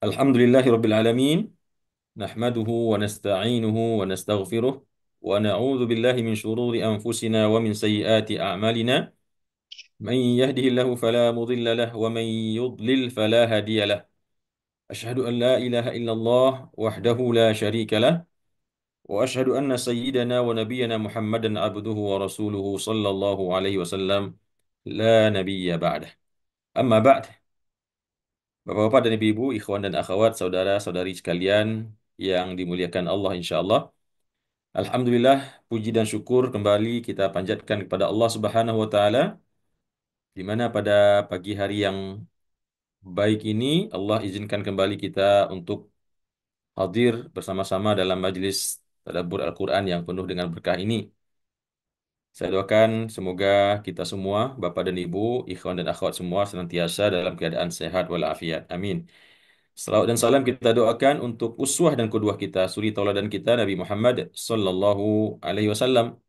Alhamdulillahi Rabbil Alamin. Nahmaduhu wa nasta'inuhu wa nastaghfiruh. Wa na'udzu billahi min syururi anfusina wa min sayyiati a'malina. Man yahdihillahu fala mudilla lah wa man yudlil fala hadiya lah. Ashhadu an la ilaha illallah wahdahu la syarika lah. Wa ashhadu anna sayyidana wa nabiyyana Muhammadan abduhu wa rasuluhu sallallahu alaihi wasallam. La nabiyya ba'dah. Amma ba'd. Bapak-bapak dan ibu-ibu, ikhwan dan akhwat, saudara-saudari sekalian yang dimuliakan Allah insya Allah. Alhamdulillah, puji dan syukur kembali kita panjatkan kepada Allah Subhanahu wa taala di mana pada pagi hari yang baik ini Allah izinkan kembali kita untuk hadir bersama-sama dalam majlis tadabbur Al-Qur'an yang penuh dengan berkah ini. Saya doakan semoga kita semua, Bapak dan Ibu, ikhwan dan akhwat semua senantiasa dalam keadaan sehat walafiat. Amin. Salawat dan salam kita doakan untuk uswah dan qudwah kita, suri tauladan kita Nabi Muhammad sallallahu alaihi wasallam,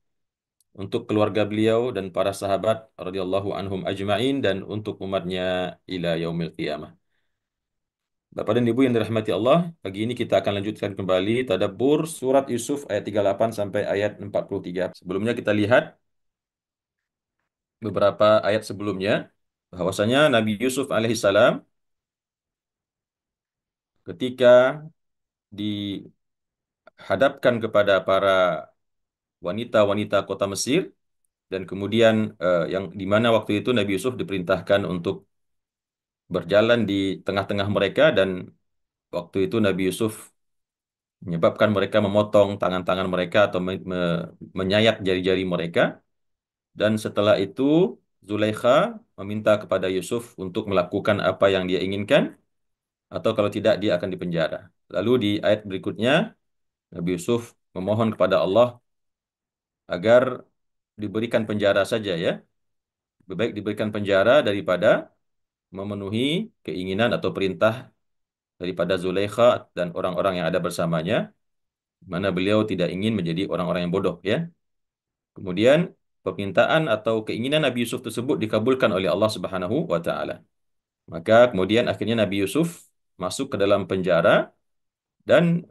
untuk keluarga beliau dan para sahabat radhiyallahu anhum ajma'in dan untuk umatnya ila yaumil qiyamah. Bapak dan Ibu yang dirahmati Allah, pagi ini kita akan lanjutkan kembali tadabbur surat Yusuf ayat 38 sampai ayat 43. Sebelumnya kita lihat beberapa ayat sebelumnya bahwasanya Nabi Yusuf alaihissalam ketika dihadapkan kepada para wanita-wanita kota Mesir dan kemudian yang di mana waktu itu Nabi Yusuf diperintahkan untuk berjalan di tengah-tengah mereka dan waktu itu Nabi Yusuf menyebabkan mereka memotong tangan-tangan mereka atau menyayat jari-jari mereka dan setelah itu Zulaikha meminta kepada Yusuf untuk melakukan apa yang dia inginkan atau kalau tidak dia akan dipenjara. Lalu di ayat berikutnya Nabi Yusuf memohon kepada Allah agar diberikan penjara saja ya. Lebih baik diberikan penjara daripada memenuhi keinginan atau perintah daripada Zulaikha dan orang-orang yang ada bersamanya, mana beliau tidak ingin menjadi orang-orang yang bodoh ya. Kemudian permintaan atau keinginan Nabi Yusuf tersebut dikabulkan oleh Allah Subhanahu wa taala. Maka kemudian akhirnya Nabi Yusuf masuk ke dalam penjara dan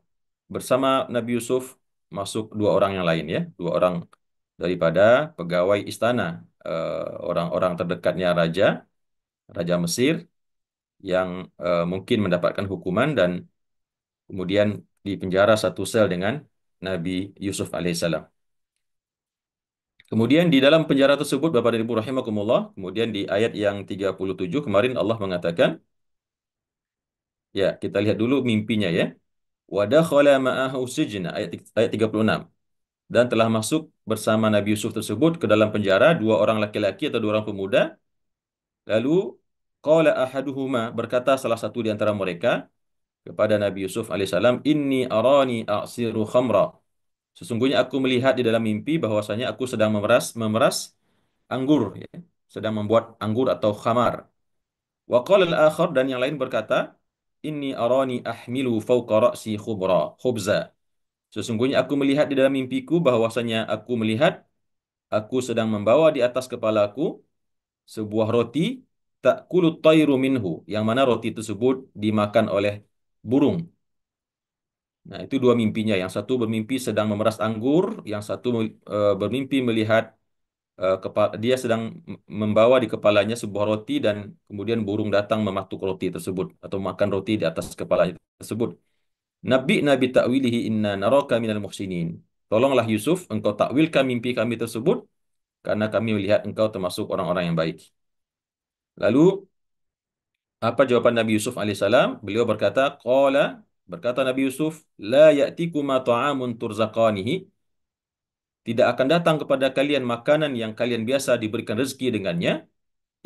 bersama Nabi Yusuf masuk dua orang yang lain ya, dua orang daripada pegawai istana, orang-orang terdekatnya Raja Mesir yang mungkin mendapatkan hukuman dan kemudian dipenjara satu sel dengan Nabi Yusuf alaihissalam. Kemudian di dalam penjara tersebut, Bapak dan Ibu rahimakumullah, kemudian di ayat yang 37 kemarin Allah mengatakan, ya kita lihat dulu mimpinya ya. Wa dakhala ma'ahu sijna ayat 36. Dan telah masuk bersama Nabi Yusuf tersebut ke dalam penjara dua orang laki-laki atau dua orang pemuda. Lalu qala ahaduhuma, berkata salah satu di antara mereka kepada Nabi Yusuf alaihissalam, inni arani a'siru khamra. Sesungguhnya aku melihat di dalam mimpi bahwasanya aku sedang memeras anggur ya. Sedang membuat anggur atau khamar. Wa qala al-akhar, dan yang lain berkata, inni arani ahmilu fawqa ra'si khubza. Sesungguhnya aku melihat di dalam mimpiku bahwasanya aku melihat aku sedang membawa di atas kepalaku sebuah roti ta'kulu tayru minhu, yang mana roti tersebut dimakan oleh burung. Nah, itu dua mimpinya. Yang satu bermimpi sedang memeras anggur, yang satu bermimpi melihat dia sedang membawa di kepalanya sebuah roti dan kemudian burung datang mematuk roti tersebut atau makan roti di atas kepalanya tersebut. Nabi Nabi ta'wilihi inna naraka minal muhsinin. Tolonglah Yusuf, engkau takwilkan mimpi kami tersebut karena kami melihat engkau termasuk orang-orang yang baik. Lalu apa jawaban Nabi Yusuf alaihissalam? Beliau berkata, berkata Nabi Yusuf, la ya'tikuma ta'amun turzaqanihi, tidak akan datang kepada kalian makanan yang kalian biasa diberikan rezeki dengannya,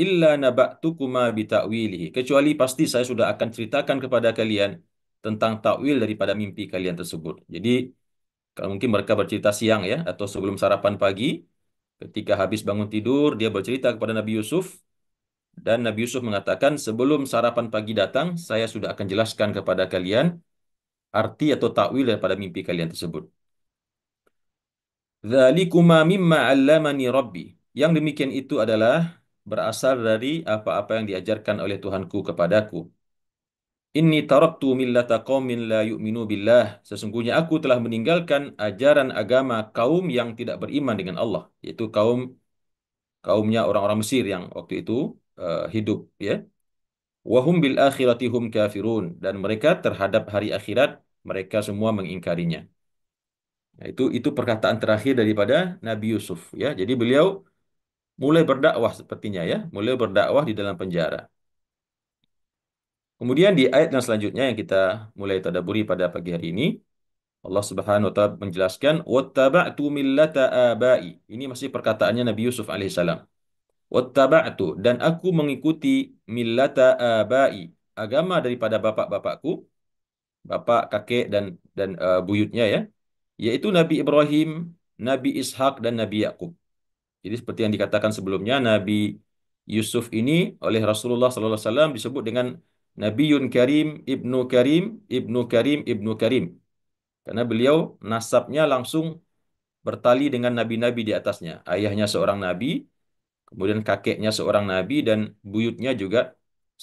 illa naba'tukuma bita'wilihi, kecuali pasti saya sudah akan ceritakan kepada kalian tentang takwil daripada mimpi kalian tersebut. Jadi kalau mungkin mereka bercerita siang ya atau sebelum sarapan pagi, ketika habis bangun tidur dia bercerita kepada Nabi Yusuf dan Nabi Yusuf mengatakan sebelum sarapan pagi datang saya sudah akan jelaskan kepada kalian arti atau takwil daripada mimpi kalian tersebut. Dzalikuma mimma 'allamani Rabbi. Yang demikian itu adalah berasal dari apa-apa yang diajarkan oleh Tuhanku kepadaku. Inni taraktu millata qaumin la yu'minu billah. Sesungguhnya aku telah meninggalkan ajaran agama kaum yang tidak beriman dengan Allah, yaitu kaumnya orang-orang Mesir yang waktu itu hidup, ya. Wahum bil akhirati hum kafirun, dan mereka terhadap hari akhirat mereka semua mengingkarinya. Nah, itu perkataan terakhir daripada Nabi Yusuf, ya. Jadi beliau mulai berdakwah sepertinya, ya, mulai berdakwah di dalam penjara. Kemudian di ayat yang selanjutnya yang kita mulai tadabburi pada pagi hari ini, Allah Subhanahu wa taala menjelaskan wattaba'tu millata abai. Ini masih perkataannya Nabi Yusuf alaihissalam. Wattaba'tu, dan aku mengikuti millata abai, agama daripada bapak-bapakku, bapak, kakek dan buyutnya, ya, yaitu Nabi Ibrahim, Nabi Ishak dan Nabi Yakub. Jadi seperti yang dikatakan sebelumnya, Nabi Yusuf ini oleh Rasulullah SAW disebut dengan Nabiun Karim, Ibnu Karim, Ibnu Karim, Ibnu Karim. Karena beliau nasabnya langsung bertali dengan nabi-nabi di atasnya. Ayahnya seorang nabi, kemudian kakeknya seorang nabi, dan buyutnya juga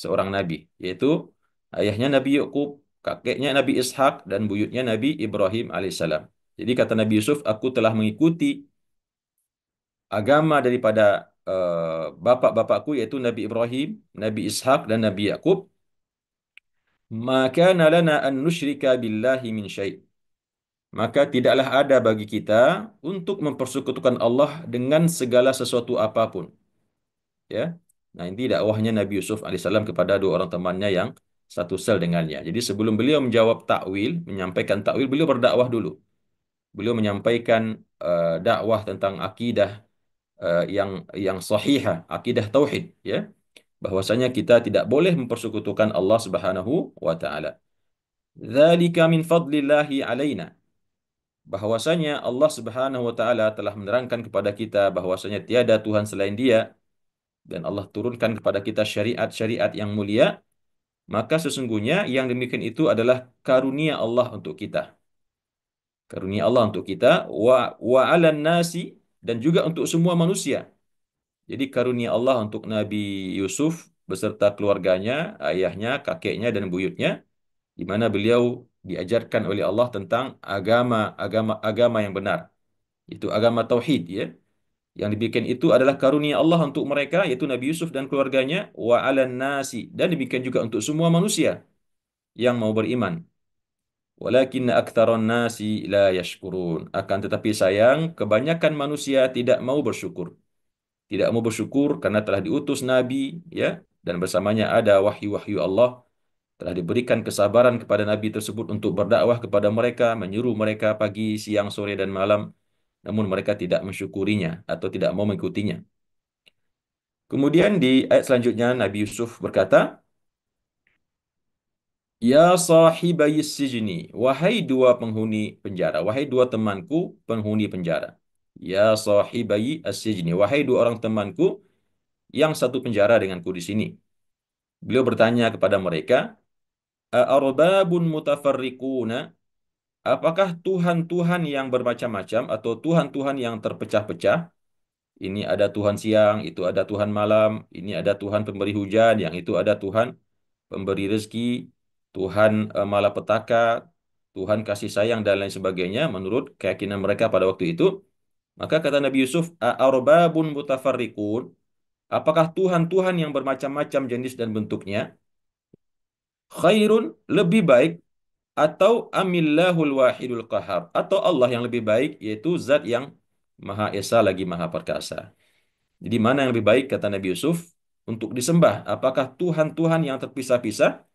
seorang nabi. Yaitu ayahnya Nabi Yakub, kakeknya Nabi Ishak, dan buyutnya Nabi Ibrahim alaihissalam. Jadi kata Nabi Yusuf, aku telah mengikuti agama daripada bapak-bapakku, yaitu Nabi Ibrahim, Nabi Ishak, dan Nabi Yakub. Maka lana an nusyrika billahi min syai'. Maka tidaklah ada bagi kita untuk mempersekutukan Allah dengan segala sesuatu apapun. Ya, nah ini dakwahnya Nabi Yusuf alaihissalam kepada dua orang temannya yang satu sel dengannya. Jadi sebelum beliau menjawab takwil, menyampaikan takwil, beliau berdakwah dulu. Beliau menyampaikan dakwah tentang akidah yang sahihah, akidah tauhid, ya, bahwasanya kita tidak boleh mempersekutukan Allah Subhanahu wa taala. Dzalika min fadlillahi alaina. Bahwasanya Allah Subhanahu wa taala telah menerangkan kepada kita bahwasanya tiada Tuhan selain Dia, dan Allah turunkan kepada kita syariat-syariat yang mulia, maka sesungguhnya yang demikian itu adalah karunia Allah untuk kita. Karunia Allah untuk kita, wa 'alan nasi, dan juga untuk semua manusia. Jadi karunia Allah untuk Nabi Yusuf beserta keluarganya, ayahnya, kakeknya dan buyutnya, di mana beliau diajarkan oleh Allah tentang agama yang benar. Itu agama tauhid, ya. Yang dibikin itu adalah karunia Allah untuk mereka, yaitu Nabi Yusuf dan keluarganya, wa 'alan nasi, dan demikian juga untuk semua manusia yang mau beriman. Walakinna aktsaran nasi la yashkurun. Akan tetapi sayang, kebanyakan manusia tidak mau bersyukur. Tidak mau bersyukur karena telah diutus nabi, ya, dan bersamanya ada wahyu-wahyu Allah, telah diberikan kesabaran kepada nabi tersebut untuk berdakwah kepada mereka, menyuruh mereka pagi, siang, sore dan malam, namun mereka tidak mensyukurinya atau tidak mau mengikutinya. Kemudian di ayat selanjutnya Nabi Yusuf berkata, Ya sahibai sijni, wahai dua penghuni penjara, wahai dua temanku penghuni penjara. Ya sahibai as-sijni, wahai dua orang temanku yang satu penjara denganku di sini. Beliau bertanya kepada mereka, A'arbabun mutafarriquna, apakah Tuhan-Tuhan yang bermacam-macam atau Tuhan-Tuhan yang terpecah-pecah? Ini ada Tuhan siang, itu ada Tuhan malam, ini ada Tuhan pemberi hujan, yang itu ada Tuhan pemberi rezeki, Tuhan malapetaka, Tuhan kasih sayang dan lain sebagainya menurut keyakinan mereka pada waktu itu. Maka kata Nabi Yusuf, A'arbabun mutafarriqun, apakah Tuhan-Tuhan yang bermacam-macam jenis dan bentuknya khairun, lebih baik, atau amillahul wahidul qahar, atau Allah yang lebih baik, yaitu zat yang Maha Esa lagi Maha Perkasa. Jadi mana yang lebih baik kata Nabi Yusuf untuk disembah? Apakah Tuhan-Tuhan yang terpisah-pisah,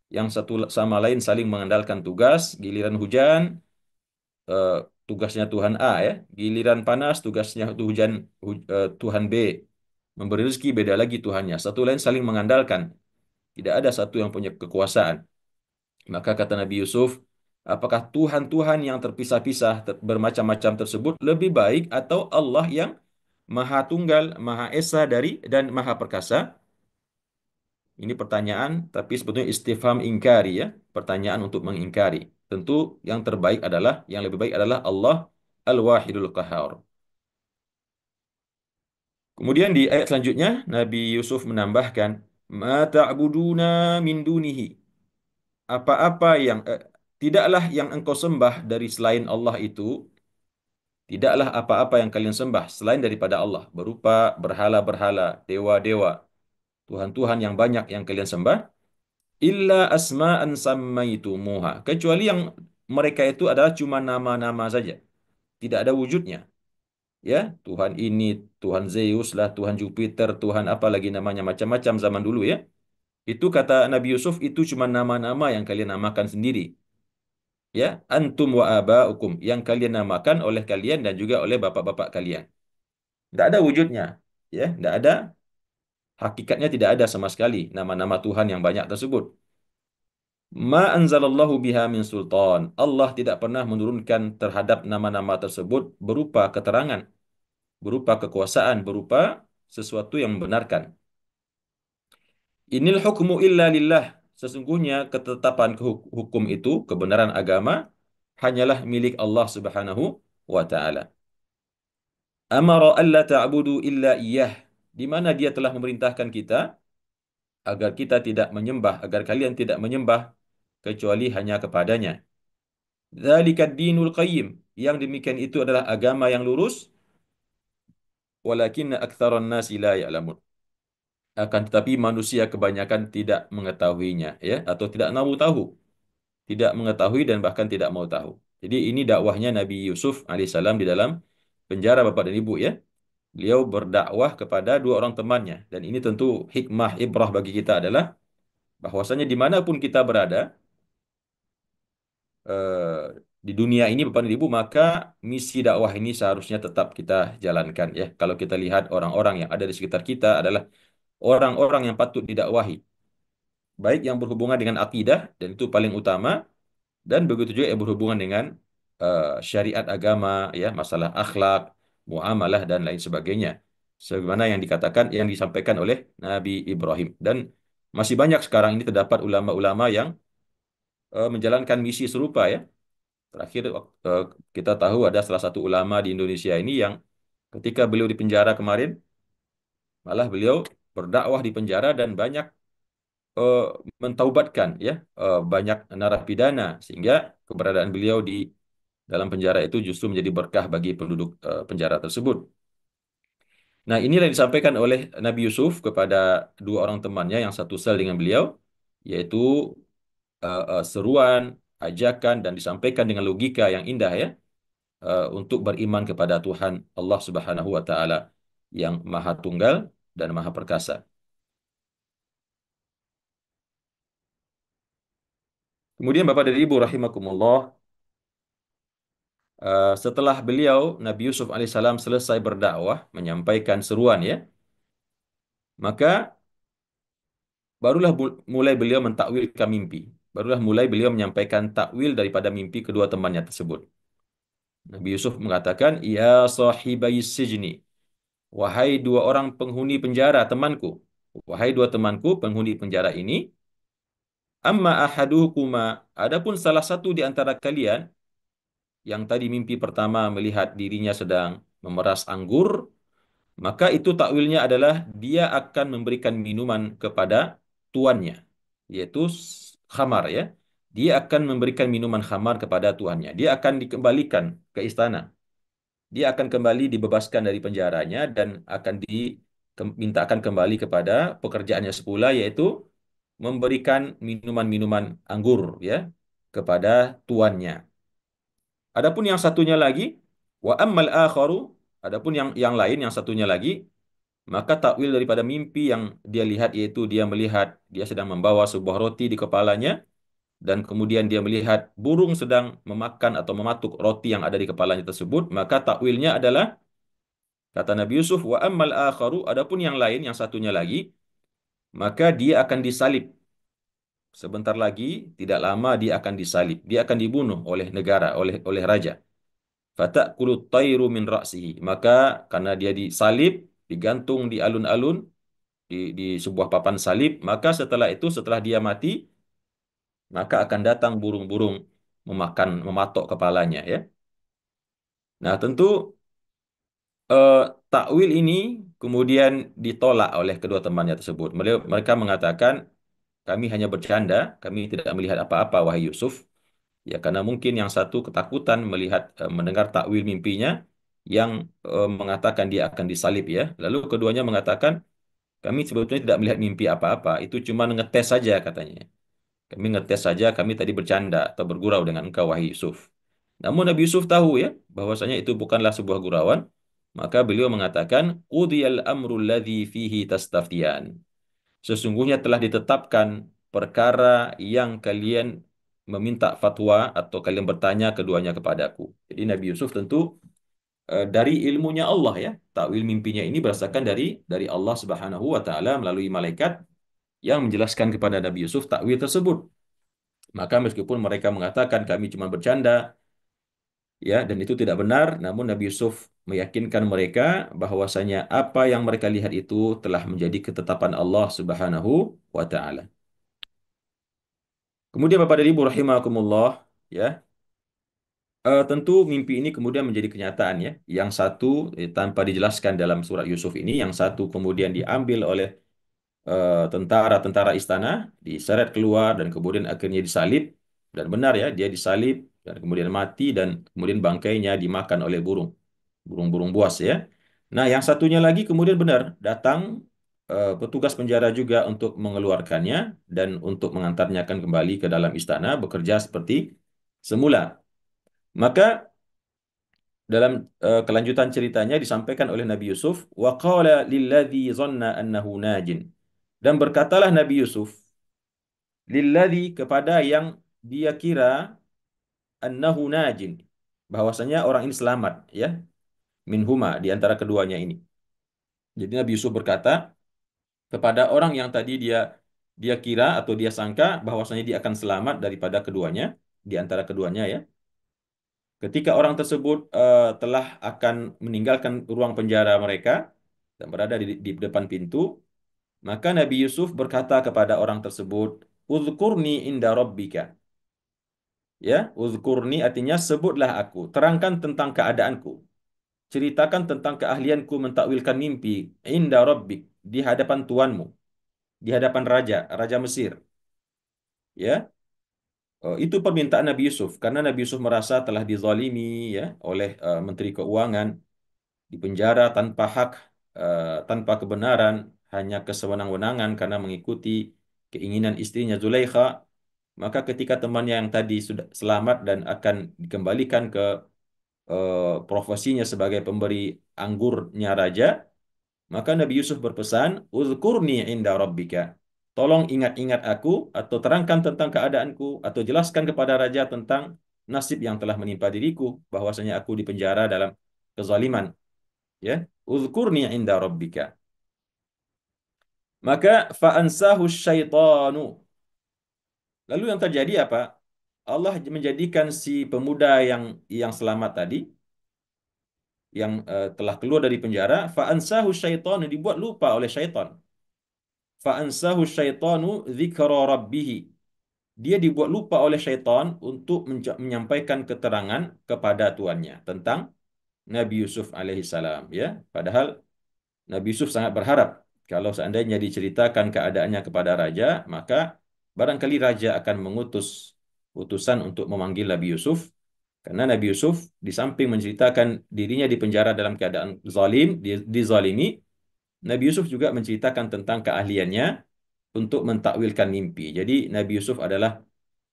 yang satu sama lain saling mengandalkan tugas, giliran hujan eh, tugasnya Tuhan A, ya, giliran panas tugasnya Tuhan B, memberi rezeki beda lagi Tuhannya. Satu lain saling mengandalkan, tidak ada satu yang punya kekuasaan. Maka kata Nabi Yusuf, apakah Tuhan-Tuhan yang terpisah-pisah bermacam-macam tersebut lebih baik, atau Allah yang Maha Tunggal, Maha Esa dari dan Maha Perkasa? Ini pertanyaan, tapi sebetulnya istifham ingkari, ya. Pertanyaan untuk mengingkari. Tentu yang lebih baik adalah Allah Al-Wahidul Qahar. Kemudian di ayat selanjutnya, Nabi Yusuf menambahkan, Ma ta'buduna min dunihi. apa-apa yang tidaklah yang engkau sembah dari selain Allah itu, tidaklah apa-apa yang kalian sembah selain daripada Allah, berupa berhala-berhala, dewa-dewa, Tuhan-Tuhan yang banyak yang kalian sembah, illa asma'an sammaitumuha, kecuali yang mereka itu adalah cuma nama-nama saja, tidak ada wujudnya. Ya, Tuhan ini, Tuhan Zeus lah, Tuhan Jupiter, Tuhan apa lagi namanya, macam-macam zaman dulu ya. Itu kata Nabi Yusuf, itu cuma nama-nama yang kalian namakan sendiri. Ya, antum wa aba'ukum, yang kalian namakan oleh kalian dan juga oleh bapak-bapak kalian. Tidak ada wujudnya. Ya, tidak ada, hakikatnya tidak ada sama sekali nama-nama Tuhan yang banyak tersebut. Ma anzalallahu biha min sultan. Allah tidak pernah menurunkan terhadap nama-nama tersebut berupa keterangan, berupa kekuasaan, berupa sesuatu yang membenarkan. Inil hukmu illa lillah. Sesungguhnya ketetapan hukum itu, kebenaran agama, hanyalah milik Allah Subhanahu wa taala. Amara alla ta'budu illa iyyah. Di mana dia telah memerintahkan kita agar kita tidak menyembah, agar kalian tidak menyembah kecuali hanya kepadanya. Dzalika dinul qayyim. Yang demikian itu adalah agama yang lurus, walakinna aktsaran nasi la ya'lamun. Akan tetapi manusia kebanyakan tidak mengetahuinya, ya, atau tidak mau tahu, tidak mengetahui dan bahkan tidak mau tahu. Jadi ini dakwahnya Nabi Yusuf alaihissalam di dalam penjara Bapak dan Ibu ya. Beliau berdakwah kepada dua orang temannya, dan ini tentu hikmah ibrah bagi kita adalah bahwasanya dimanapun kita berada eh, di dunia ini Bapak dan Ibu, maka misi dakwah ini seharusnya tetap kita jalankan ya. Kalau kita lihat orang-orang yang ada di sekitar kita adalah orang-orang yang patut didakwahi, baik yang berhubungan dengan akidah dan itu paling utama, dan begitu juga yang berhubungan dengan syariat agama ya, masalah akhlak, muamalah dan lain sebagainya. Sebagaimana yang dikatakan, yang disampaikan oleh Nabi Ibrahim, dan masih banyak sekarang ini terdapat ulama-ulama yang menjalankan misi serupa ya. Terakhir eh, kita tahu ada salah satu ulama di Indonesia ini yang ketika beliau di penjara kemarin, malah beliau berdakwah di penjara dan banyak eh, mentaubatkan ya banyak narapidana, sehingga keberadaan beliau di dalam penjara itu justru menjadi berkah bagi penduduk penjara tersebut. Nah, inilah yang disampaikan oleh Nabi Yusuf kepada dua orang temannya yang satu sel dengan beliau, yaitu seruan, ajakan, dan disampaikan dengan logika yang indah ya, untuk beriman kepada Tuhan Allah Subhanahu wa taala yang Maha Tunggal dan Maha Perkasa. Kemudian Bapak dan Ibu rahimakumullah, setelah beliau Nabi Yusuf alaihissalam selesai berdakwah, menyampaikan seruan ya, maka barulah mulai beliau mentakwilkan mimpi. Barulah mulai beliau menyampaikan takwil daripada mimpi kedua temannya tersebut. Nabi Yusuf mengatakan, "Ya sahibai sijni, wahai dua orang penghuni penjara temanku. Wahai dua temanku penghuni penjara ini, amma ahaduhukuma, adapun salah satu di antara kalian yang tadi mimpi pertama melihat dirinya sedang memeras anggur, maka itu takwilnya adalah dia akan memberikan minuman kepada tuannya, yaitu khamar ya. Dia akan memberikan minuman khamar kepada tuannya. Dia akan dikembalikan ke istana. Dia akan kembali dibebaskan dari penjaranya dan akan dimintakan kembali kepada pekerjaannya semula, yaitu memberikan minuman-minuman anggur ya kepada tuannya. Adapun yang satunya lagi, wa ammal akharu, adapun yang lain yang satunya lagi, maka takwil daripada mimpi yang dia lihat, yaitu dia melihat dia sedang membawa sebuah roti di kepalanya, dan kemudian dia melihat burung sedang memakan atau mematuk roti yang ada di kepalanya tersebut, maka takwilnya adalah, kata Nabi Yusuf, wa ammal akharu, adapun yang lain yang satunya lagi, maka dia akan disalib. Sebentar lagi, tidak lama dia akan disalib. Dia akan dibunuh oleh negara, oleh raja. Fata'kulu tairu min ra'sihi. Maka karena dia disalib, digantung di alun-alun, di sebuah papan salib, maka setelah itu, setelah dia mati, maka akan datang burung-burung memakan, mematok kepalanya ya. Nah, tentu eh, takwil ini kemudian ditolak oleh kedua temannya tersebut. Mereka mengatakan, kami hanya bercanda, kami tidak melihat apa-apa, wahai Yusuf. Ya, karena mungkin yang satu ketakutan melihat mendengar takwil mimpinya yang mengatakan dia akan disalib ya. Lalu keduanya mengatakan kami sebetulnya tidak melihat mimpi apa-apa, itu cuma ngetes saja katanya. Kami ngetes saja, kami tadi bercanda atau bergurau dengan engkau wahai Yusuf. Namun Nabi Yusuf tahu ya bahwasanya itu bukanlah sebuah gurauan, maka beliau mengatakan qudiyal amru alladhi fihi tastaftiyan. Sesungguhnya telah ditetapkan perkara yang kalian meminta fatwa atau kalian bertanya keduanya kepadaku. Jadi Nabi Yusuf tentu dari ilmunya Allah ya. Takwil mimpinya ini berdasarkan dari Allah Subhanahu wa taala melalui malaikat yang menjelaskan kepada Nabi Yusuf takwil tersebut. Maka meskipun mereka mengatakan kami cuma bercanda ya dan itu tidak benar, namun Nabi Yusuf meyakinkan mereka bahwasanya apa yang mereka lihat itu telah menjadi ketetapan Allah Subhanahu wa taala. Kemudian Bapak dan Ibu rahimakumullah ya, tentu mimpi ini kemudian menjadi kenyataan ya. Yang satu tanpa dijelaskan dalam surat Yusuf ini, yang satu kemudian diambil oleh tentara-tentara istana, diseret keluar dan kemudian akhirnya disalib dan benar ya, dia disalib dan kemudian mati dan kemudian bangkainya dimakan oleh burung, burung-burung buas ya. Nah, yang satunya lagi kemudian benar datang petugas penjara juga untuk mengeluarkannya dan untuk mengantarnya kan kembali ke dalam istana bekerja seperti semula. Maka dalam kelanjutan ceritanya disampaikan oleh Nabi Yusuf, wa qala lilladzi dhanna annahu najin. Dan berkatalah Nabi Yusuf, lilladzi kepada yang dia kira annahu najin, bahwasanya orang ini selamat ya, minhuma di antara keduanya ini. Jadi Nabi Yusuf berkata kepada orang yang tadi dia kira atau dia sangka bahwasanya dia akan selamat daripada keduanya, di antara keduanya ya. Ketika orang tersebut telah akan meninggalkan ruang penjara mereka dan berada di depan pintu, maka Nabi Yusuf berkata kepada orang tersebut, "Uzkurni inda rabbika." Ya, uzkurni artinya sebutlah aku, terangkan tentang keadaanku, ceritakan tentang keahlianku mentakwilkan mimpi inda rabbik, di hadapan tuanmu, di hadapan raja Mesir. Ya, itu permintaan Nabi Yusuf karena Nabi Yusuf merasa telah dizalimi ya oleh Menteri Keuangan, dipenjara tanpa hak, tanpa kebenaran, hanya kesewenang-wenangan karena mengikuti keinginan istrinya Zulaikha. Maka ketika temannya yang tadi sudah selamat dan akan dikembalikan ke profesinya sebagai pemberi anggurnya raja, maka Nabi Yusuf berpesan, "Uzkurni inda rabbika." Tolong ingat-ingat aku atau terangkan tentang keadaanku atau jelaskan kepada raja tentang nasib yang telah menimpa diriku, bahwasanya aku dipenjara dalam kezaliman. Ya, uzkurni inda rabbika. Maka fa'ansahu syaitanu. Lalu yang terjadi apa? Allah menjadikan si pemuda yang selamat tadi, yang telah keluar dari penjara, fa'ansahu syaitanu, dibuat lupa oleh syaitan. Fa'ansahu syaitanu dzikra rabbih. Dia dibuat lupa oleh syaitan untuk menyampaikan keterangan kepada tuannya tentang Nabi Yusuf alaihissalam ya. Padahal Nabi Yusuf sangat berharap kalau seandainya diceritakan keadaannya kepada raja, maka barangkali raja akan mengutus utusan untuk memanggil Nabi Yusuf. Karena Nabi Yusuf di samping menceritakan dirinya di penjara dalam keadaan zalim, dizalimi, Nabi Yusuf juga menceritakan tentang keahliannya untuk mentakwilkan mimpi. Jadi Nabi Yusuf adalah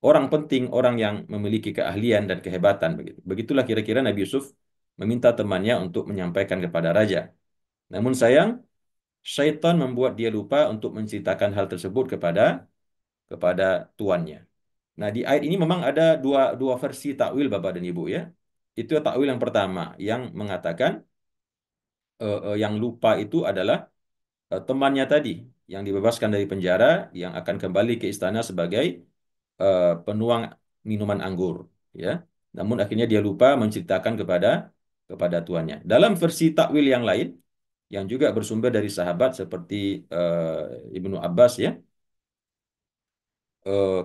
orang penting, orang yang memiliki keahlian dan kehebatan begitu. Begitulah kira-kira Nabi Yusuf meminta temannya untuk menyampaikan kepada raja. Namun sayang, syaitan membuat dia lupa untuk menceritakan hal tersebut kepada tuannya. Nah, di ayat ini memang ada dua versi takwil Bapak dan Ibu ya. Itu takwil yang pertama yang mengatakan yang lupa itu adalah temannya tadi yang dibebaskan dari penjara yang akan kembali ke istana sebagai penuang minuman anggur ya. Namun akhirnya dia lupa menceritakan kepada tuannya. Dalam versi takwil yang lain yang juga bersumber dari sahabat seperti Ibnu Abbas ya.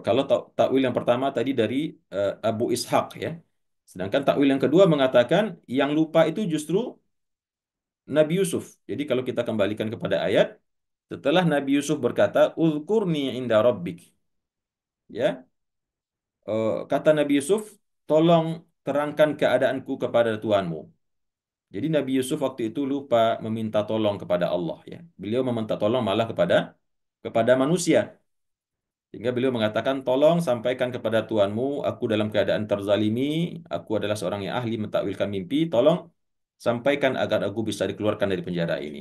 Kalau takwil yang pertama tadi dari Abu Ishaq ya. Sedangkan takwil yang kedua mengatakan yang lupa itu justru Nabi Yusuf. Jadi kalau kita kembalikan kepada ayat, Setelah Nabi Yusuf berkata, "Uzkurni inda rabbik." Ya, kata Nabi Yusuf, "Tolong terangkan keadaanku kepada Tuhanmu." Jadi Nabi Yusuf waktu itu lupa meminta tolong kepada Allah ya. Beliau meminta tolong malah kepada manusia. Sehingga beliau mengatakan, "Tolong sampaikan kepada Tuhanmu, aku dalam keadaan terzalimi, aku adalah seorang yang ahli mentakwilkan mimpi, tolong sampaikan agar aku bisa dikeluarkan dari penjara ini."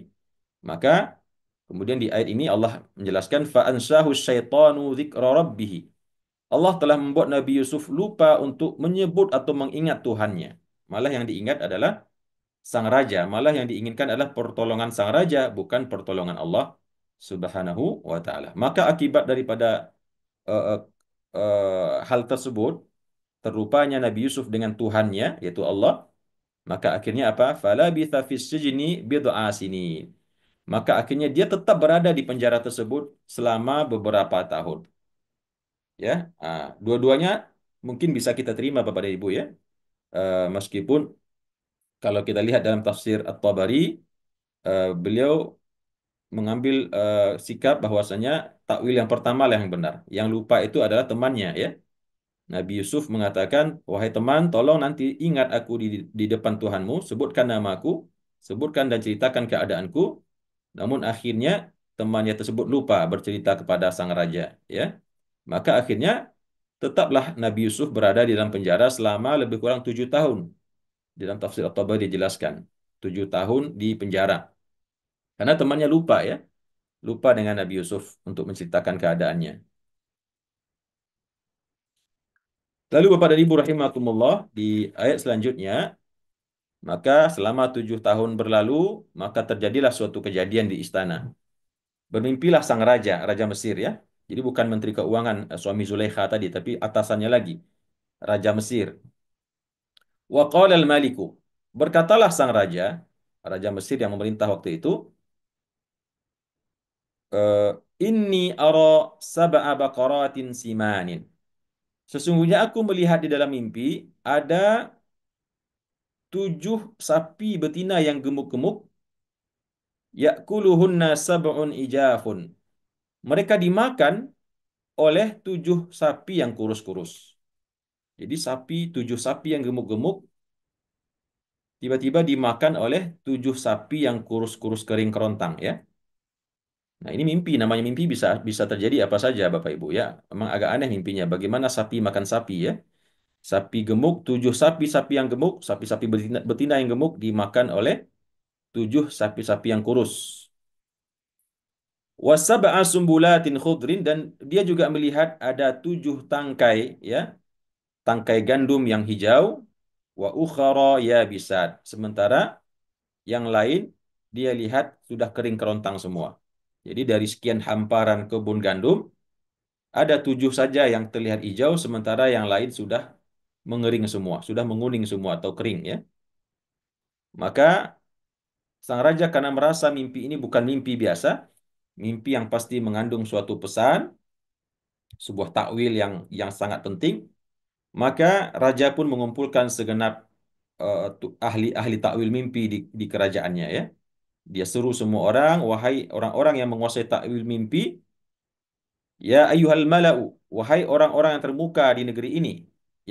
Maka kemudian di ayat ini Allah menjelaskan, "Fa'ansahu syaitanu dzikra rabbih." Allah telah membuat Nabi Yusuf lupa untuk menyebut atau mengingat Tuhannya. Malah yang diingat adalah sang raja. Malah yang diinginkan adalah pertolongan sang raja, bukan pertolongan Allah Subhanahu wa taala. Maka akibat daripada eh, eh, hal tersebut, terlupanya Nabi Yusuf dengan Tuhannya, yaitu Allah, maka akhirnya apa? Fala bitha fis sijni bid'a sinin. Maka akhirnya dia tetap berada di penjara tersebut selama beberapa tahun. Ya, dua-duanya mungkin bisa kita terima Bapak dan Ibu ya. Meskipun kalau kita lihat dalam tafsir At-Tabari, beliau mengambil sikap bahwasanya takwil yang pertama lah yang benar. Yang lupa itu adalah temannya ya. Nabi Yusuf mengatakan, "Wahai teman, tolong nanti ingat aku di depan Tuhanmu, sebutkan namaku, sebutkan dan ceritakan keadaanku." Namun akhirnya temannya tersebut lupa bercerita kepada sang raja, ya. Maka akhirnya tetaplah Nabi Yusuf berada di dalam penjara selama lebih kurang 7 tahun. Di dalam tafsir At-Tabari dijelaskan 7 tahun di penjara. Karena temannya lupa ya, lupa dengan Nabi Yusuf untuk menceritakan keadaannya. Lalu Bapak dan Ibu rahimakumullah, di ayat selanjutnya, maka selama 7 tahun berlalu, maka terjadilah suatu kejadian di istana. Bermimpilah sang raja, Raja Mesir ya. Jadi bukan Menteri Keuangan suami Zulaikha tadi, tapi atasannya lagi, Raja Mesir. Wa qala al-maliku. Berkatalah sang raja, Raja Mesir yang memerintah waktu itu, eh, "Inni ara sab'a baqaratin simanin." Sesungguhnya aku melihat di dalam mimpi ada 7 sapi betina yang gemuk-gemuk, ya'kuluhunna sab'un ijafun. Mereka dimakan oleh 7 sapi yang kurus-kurus. Jadi 7 sapi yang gemuk-gemuk tiba-tiba dimakan oleh 7 sapi yang kurus-kurus kering kerontang ya. Nah ini mimpi, namanya mimpi bisa bisa terjadi apa saja Bapak Ibu ya. Memang agak aneh mimpinya. Bagaimana sapi makan sapi ya? Sapi gemuk, 7 sapi yang gemuk, sapi-sapi betina yang gemuk dimakan oleh 7 sapi-sapi yang kurus. Wasab'a sumbulatin khudrin, dan dia juga melihat ada 7 tangkai ya, tangkai gandum yang hijau, wa ukhara yabisat. Sementara yang lain dia lihat sudah kering kerontang semua. Jadi dari sekian hamparan kebun gandum, ada 7 saja yang terlihat hijau, sementara yang lain sudah mengering semua, sudah menguning semua atau kering ya. Maka sang raja karena merasa mimpi ini bukan mimpi biasa, mimpi yang pasti mengandung suatu pesan, sebuah takwil yang sangat penting, maka raja pun mengumpulkan segenap ahli-ahli takwil mimpi di kerajaannya ya. Dia suruh semua orang, "Wahai orang-orang yang menguasai takwil mimpi, ya ayyuhal mala'u, wahai orang-orang yang termuka di negeri ini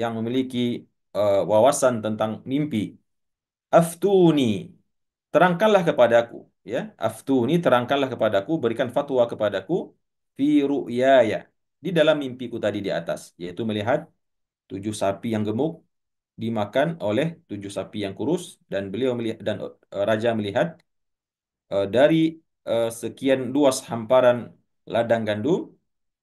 yang memiliki wawasan tentang mimpi, aftuni, terangkanlah kepadaku, ya. Aftuni, terangkanlah kepadaku, berikan fatwa kepadaku fi ru'yaya, di dalam mimpiku tadi di atas, yaitu melihat 7 sapi yang gemuk dimakan oleh 7 sapi yang kurus, dan beliau melihat, dan raja melihat dari sekian luas hamparan ladang gandum,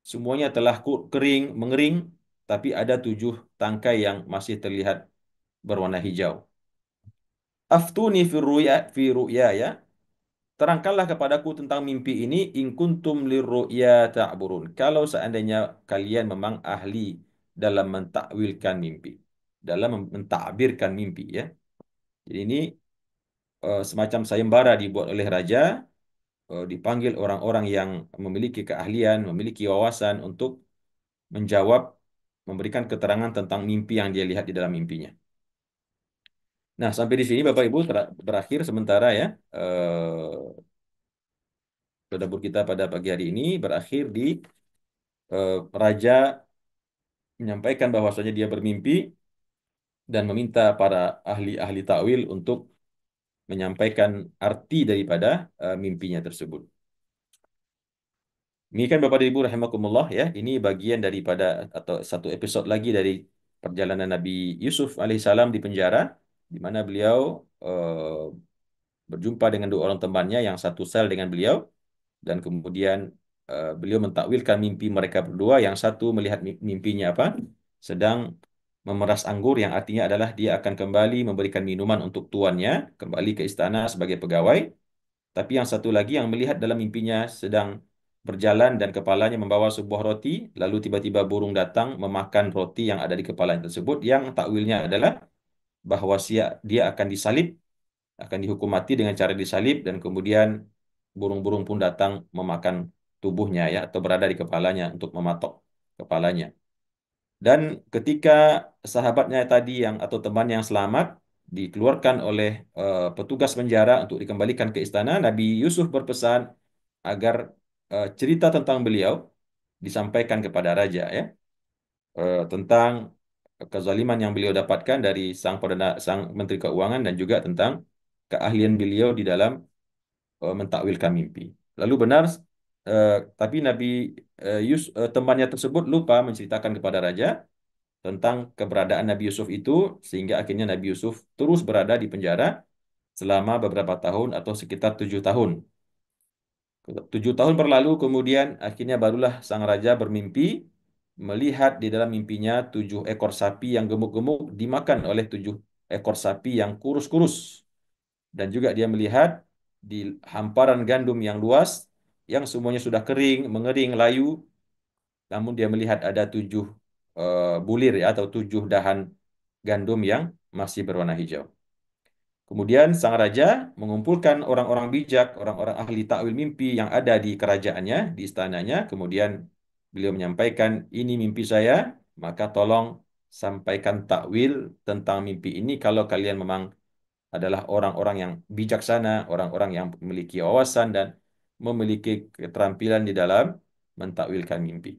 semuanya telah kering, mengering, tapi ada 7 tangkai yang masih terlihat berwarna hijau. Aftuni fi ru'ya ya. Terangkanlah kepadaku tentang mimpi ini, in kuntum lirru'ya ta'burun. Kalau seandainya kalian memang ahli dalam mentakwilkan mimpi, dalam mentakbirkan mimpi ya. Jadi ini semacam sayembara dibuat oleh raja, dipanggil orang-orang yang memiliki keahlian, memiliki wawasan untuk menjawab, memberikan keterangan tentang mimpi yang dia lihat di dalam mimpinya. Nah, sampai di sini Bapak Ibu berakhir sementara ya tadabbur kita pada pagi hari ini berakhir di raja menyampaikan bahwasanya dia bermimpi dan meminta para ahli-ahli takwil untuk menyampaikan arti daripada mimpinya tersebut. Demikian Bapak dan Ibu rahimakumullah ya. Ini bagian daripada atau satu episode lagi dari perjalanan Nabi Yusuf alaihissalam di penjara, di mana beliau berjumpa dengan dua orang temannya yang satu sel dengan beliau, dan kemudian beliau mentakwilkan mimpi mereka berdua. Yang satu melihat mimpinya apa? Sedang memeras anggur, yang artinya adalah dia akan kembali memberikan minuman untuk tuannya, kembali ke istana sebagai pegawai. Tapi yang satu lagi yang melihat dalam mimpinya sedang berjalan dan kepalanya membawa sebuah roti, lalu tiba-tiba burung datang memakan roti yang ada di kepalanya tersebut, yang takwilnya adalah bahwa dia akan disalib, akan dihukum mati dengan cara disalib, dan kemudian burung-burung pun datang memakan tubuhnya ya, atau berada di kepalanya untuk mematok kepalanya. Dan ketika sahabatnya tadi yang atau teman yang selamat dikeluarkan oleh petugas penjara untuk dikembalikan ke istana, Nabi Yusuf berpesan agar cerita tentang beliau disampaikan kepada raja ya, tentang kezaliman yang beliau dapatkan dari sang Menteri Keuangan, dan juga tentang keahlian beliau di dalam mentakwilkan mimpi. Lalu benar, tapi temannya tersebut lupa menceritakan kepada raja tentang keberadaan Nabi Yusuf itu, sehingga akhirnya Nabi Yusuf terus berada di penjara selama beberapa tahun atau sekitar 7 tahun. 7 tahun berlalu, kemudian akhirnya barulah sang raja bermimpi melihat di dalam mimpinya 7 ekor sapi yang gemuk-gemuk dimakan oleh 7 ekor sapi yang kurus-kurus. Dan juga dia melihat di hamparan gandum yang luas, yang semuanya sudah kering, mengering, layu, namun dia melihat ada 7 bulir ya, atau 7 dahan gandum yang masih berwarna hijau. Kemudian sang raja mengumpulkan orang-orang bijak, orang-orang ahli takwil mimpi yang ada di kerajaannya, di istananya. Kemudian beliau menyampaikan, ini mimpi saya, maka tolong sampaikan takwil tentang mimpi ini kalau kalian memang adalah orang-orang yang bijaksana, orang-orang yang memiliki wawasan dan memiliki keterampilan di dalam mentakwilkan mimpi.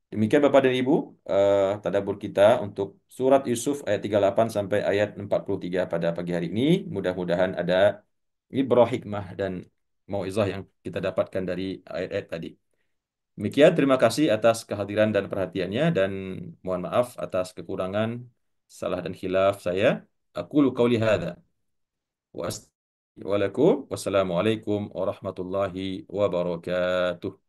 Demikian Bapak dan Ibu, tadabbur kita untuk surat Yusuf ayat 38 sampai ayat 43 pada pagi hari ini. Mudah-mudahan ada ibrah, hikmah, dan mauizah yang kita dapatkan dari ayat-ayat tadi. Demikian, terima kasih atas kehadiran dan perhatiannya, dan mohon maaf atas kekurangan, salah dan khilaf saya. Aqulu qauli hadza wa Waalaikumsalam warahmatullahi wabarakatuh.